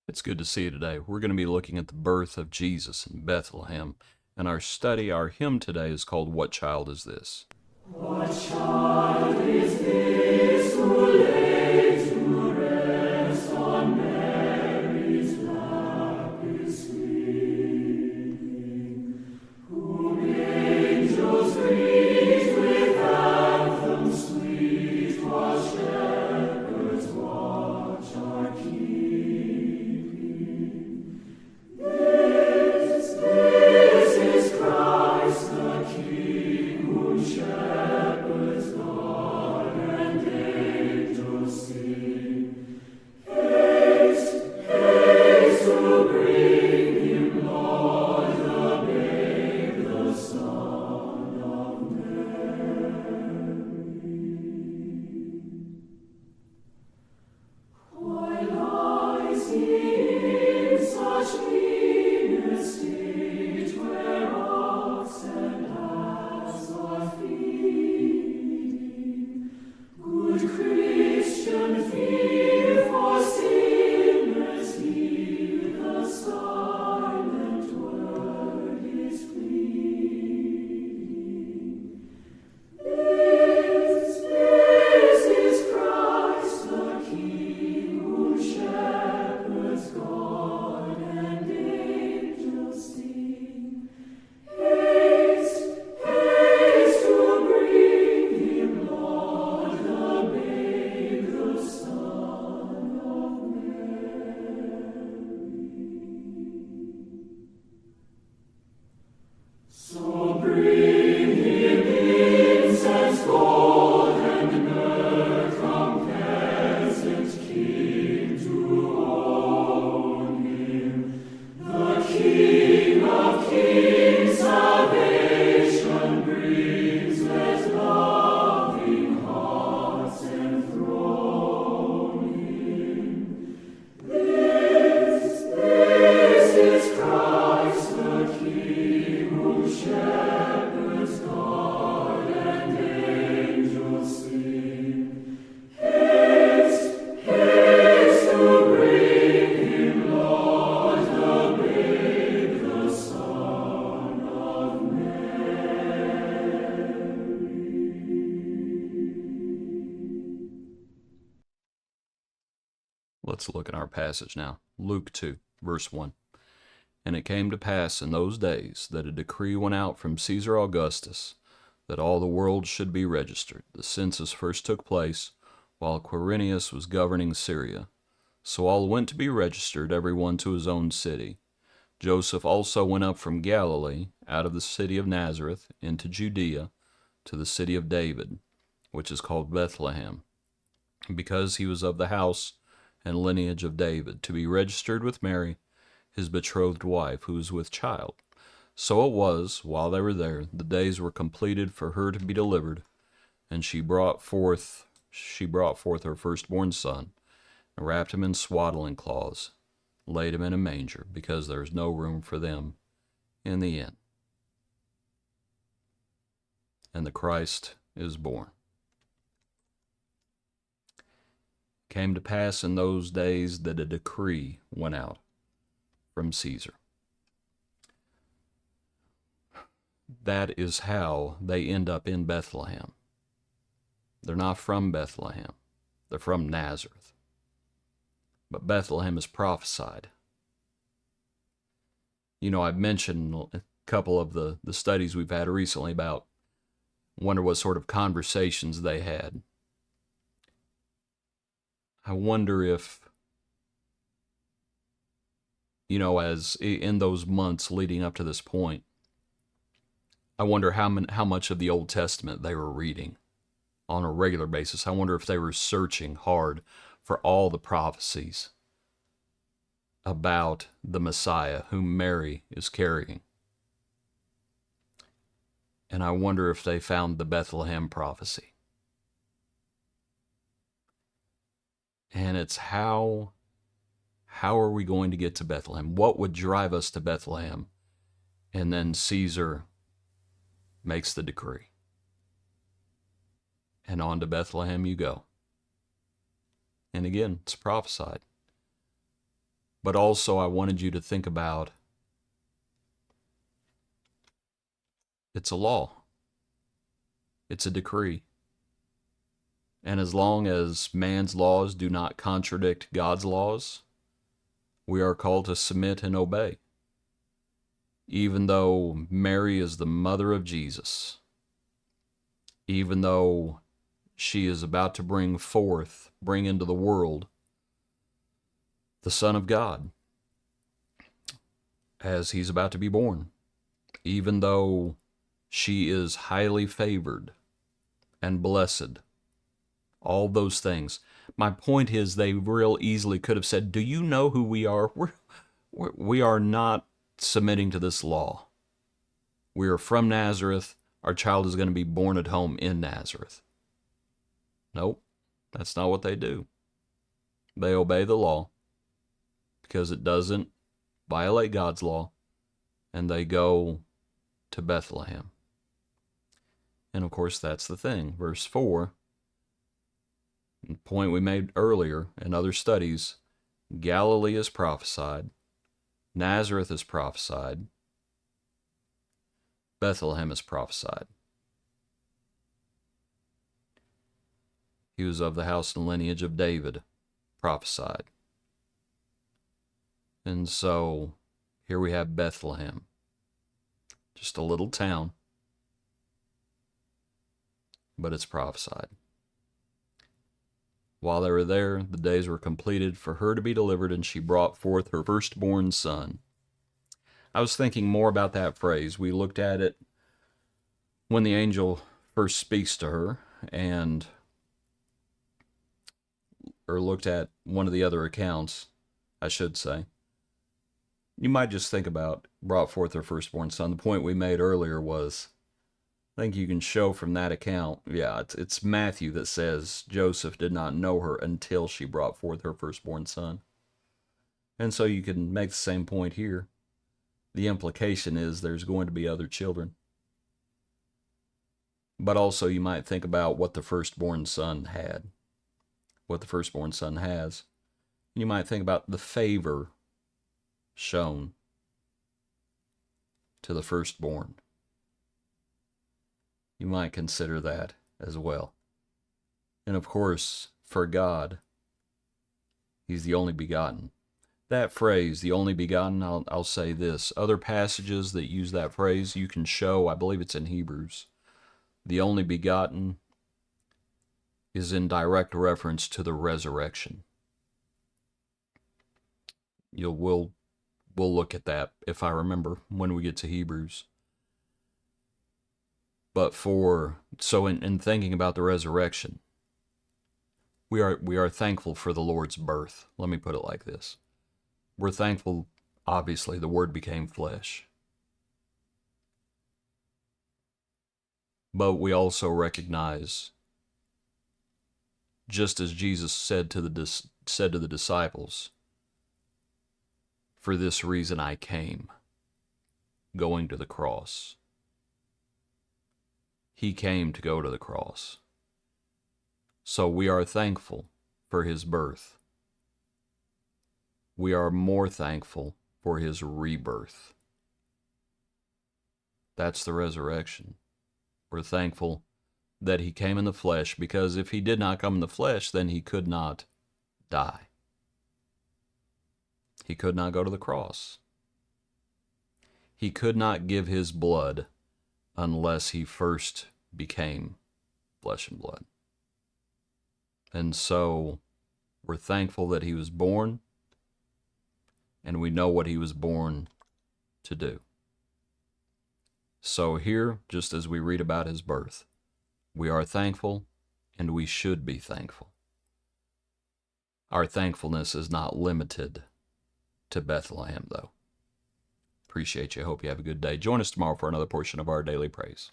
It's good to see you today. We're going to be looking at the birth of Jesus in Bethlehem. And our hymn today is called What Child Is This? What child is this who laid to rest on Mary's lap is sleeping, whom angels greet with anthems sweet, while shepherds watch are keeping? This is Christ the King, whom shepherds guard and angels sing. Haste, haste to bring him, Lord, the babe, the Son of Mary. Why lies he in such mean estate, where ox and ass are feeding? Good Christian, fear for sinners here, the silent word is pleading. This is Christ the King, whom shepherds guard and angels sing. Haste, haste to bring him, Lord, the babe, the Son of Mary. So bring him incense, gold, and myrrh, come peasant king to own him. The King of kings salvation brings, let loving hearts enthrone him. This is Christ the King, whom shepherds guard and angels sing. Haste, haste to bring him, Lord, the babe, the Son of Mary. Let's look at our passage now. Luke 2, verse 1. And it came to pass in those days that a decree went out from Caesar Augustus that all the world should be registered. The census first took place while Quirinius was governing Syria. So all went to be registered, every one to his own city. Joseph also went up from Galilee, out of the city of Nazareth, into Judea, to the city of David, which is called Bethlehem, because he was of the house and lineage of David, to be registered with Mary, his betrothed wife, who was with child. So it was, while they were there, the days were completed for her to be delivered, and she brought forth her firstborn son, and wrapped him in swaddling cloths, laid him in a manger, because there was no room for them in the inn. And the Christ is born. Came to pass in those days that a decree went out from Caesar. That is how they end up in Bethlehem. They're not from Bethlehem. They're from Nazareth. But Bethlehem is prophesied. You know, I've mentioned a couple of the studies we've had recently about, wonder what sort of conversations they had. I wonder if, you know, as in those months leading up to this point, I wonder how much of the Old Testament they were reading on a regular basis. I wonder if they were searching hard for all the prophecies about the Messiah whom Mary is carrying. And I wonder if they found the Bethlehem prophecy. And it's how are we going to get to Bethlehem? What would drive us to Bethlehem? And then Caesar makes the decree. And on to Bethlehem you go. And again, it's prophesied. But also I wanted you to think about it's a law. It's a decree. And as long as man's laws do not contradict God's laws, we are called to submit and obey. Even though Mary is the mother of Jesus, even though she is about to bring into the world the Son of God, as he's about to be born, even though she is highly favored and blessed, all those things. My point is, they real easily could have said, do you know who we are? We are not submitting to this law. We are from Nazareth. Our child is going to be born at home in Nazareth. Nope, that's not what they do. They obey the law because it doesn't violate God's law, and they go to Bethlehem. And of course, that's the thing. Verse 4, the point we made earlier in other studies, Galilee is prophesied, Nazareth is prophesied, Bethlehem is prophesied. He was of the house and lineage of David, prophesied. And so here we have Bethlehem, just a little town, but it's prophesied. While they were there, the days were completed for her to be delivered, and she brought forth her firstborn son. I was thinking more about that phrase. We looked at it when the angel first speaks to her, or looked at one of the other accounts, I should say. You might just think about brought forth her firstborn son. The point we made earlier was, I think you can show from that account, it's Matthew that says Joseph did not know her until she brought forth her firstborn son. And so you can make the same point here. The implication is there's going to be other children. But also you might think about what the firstborn son had, what the firstborn son has. You might think about the favor shown to the firstborn. You might consider that as well. And of course, for God, he's the only begotten. That phrase, the only begotten, I'll say this. Other passages that use that phrase, you can show, I believe it's in Hebrews. The only begotten is in direct reference to the resurrection. We'll look at that, if I remember, when we get to Hebrews. But in thinking about the resurrection, we are thankful for the Lord's birth. Let me put it like this. We're thankful, obviously, the Word became flesh. But we also recognize, just as Jesus said to the disciples, for this reason I came, going to the cross. He came to go to the cross. So we are thankful for his birth. We are more thankful for his rebirth. That's the resurrection. We're thankful that he came in the flesh, because if he did not come in the flesh, then he could not die. He could not go to the cross. He could not give his blood unless he first became flesh and blood. And so we're thankful that he was born, and we know what he was born to do. So here, just as we read about his birth, we are thankful, and we should be thankful. Our thankfulness is not limited to Bethlehem, though. Appreciate you. Hope you have a good day. Join us tomorrow for another portion of our daily praise.